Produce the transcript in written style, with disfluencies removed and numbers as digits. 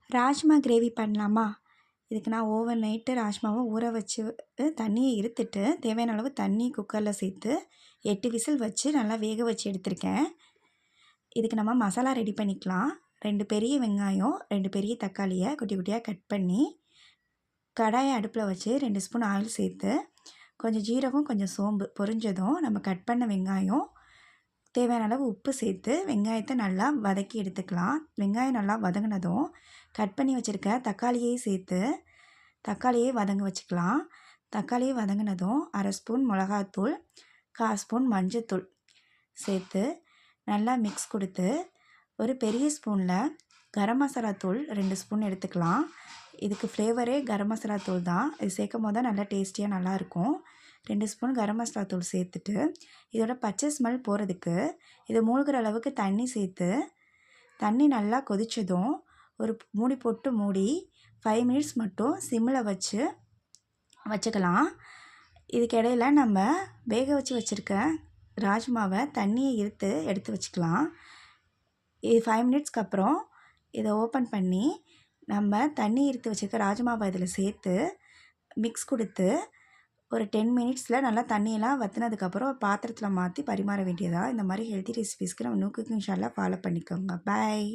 Rajma gravy பண்ணலாமா? இதுக்கு நான் ஓவர் நைட்டு ராஜ்மாவை ஊற வச்சு தண்ணியை இருத்துட்டு தேவையான அளவு தண்ணி குக்கரில் சேர்த்து 8 விசில் வச்சு நல்லா வேக வச்சு எடுத்திருக்கேன். இதுக்கு நம்ம மசாலா ரெடி பண்ணிக்கலாம். 2 பெரிய வெங்காயம், 2 பெரிய தக்காளியை குட்டி குட்டியாக கட் பண்ணி கடாயை அடுப்பில் வச்சு 2 ஸ்பூன் ஆயில் சேர்த்து கொஞ்சம் ஜீரகம் கொஞ்சம் சோம்பு பொரிஞ்சதும் நம்ம கட் பண்ண வெங்காயம் தேவையான அளவு உப்பு சேர்த்து வெங்காயத்தை நல்லா வதக்கி எடுத்துக்கலாம். வெங்காயம் நல்லா வதங்கினதும் கட் பண்ணி வச்சுருக்க தக்காளியை சேர்த்து தக்காளியை வதங்க வச்சுக்கலாம். தக்காளியை வதங்கினதும் அரை ஸ்பூன் மிளகாத்தூள், 1/4 ஸ்பூன் மஞ்சத்தூள் சேர்த்து நல்லா மிக்ஸ் கொடுத்து ஒரு பெரிய ஸ்பூனில் கரம் மசாலா தூள் 2 ஸ்பூன் எடுத்துக்கலாம். இதுக்கு ஃப்ளேவரே கரம் மசாலா தூள் தான். இது சேர்க்கும் போது தான் நல்லா டேஸ்டியாக நல்லாயிருக்கும். 2 ஸ்பூன் கரம் மசாலா தூள் சேர்த்துட்டு இதோட பச்சை ஸ்மெல் போகிறதுக்கு இது மூழ்கிற அளவுக்கு தண்ணி சேர்த்து தண்ணி நல்லா கொதித்ததும் ஒரு மூடி போட்டு மூடி 5 மினிட்ஸ் மட்டும் சிம்மில் வச்சுக்கலாம். இதுக்கு இடையில நம்ம வேக வச்சுருக்க ராஜ்மாவை தண்ணியை எடுத்து வச்சுக்கலாம். இது 5 மினிட்ஸ்க்கு அப்புறம் இதை ஓப்பன் பண்ணி நம்ம தண்ணி இருத்து வச்சுருக்க ராஜ்மாவை இதில் சேர்த்து மிக்ஸ் கொடுத்து ஒரு 10 மினிட்ஸில் நல்லா தண்ணியெல்லாம் வற்றினதுக்கப்புறம் பாத்திரத்தில் மாற்றி பரிமாற வேண்டியதாக. இந்த மாதிரி ஹெல்த்தி ரெசிபீஸ்க்கு நம்ம நியூ குக்கிங் சேனலை ஃபாலோ பண்ணிக்கோங்க. பாய்.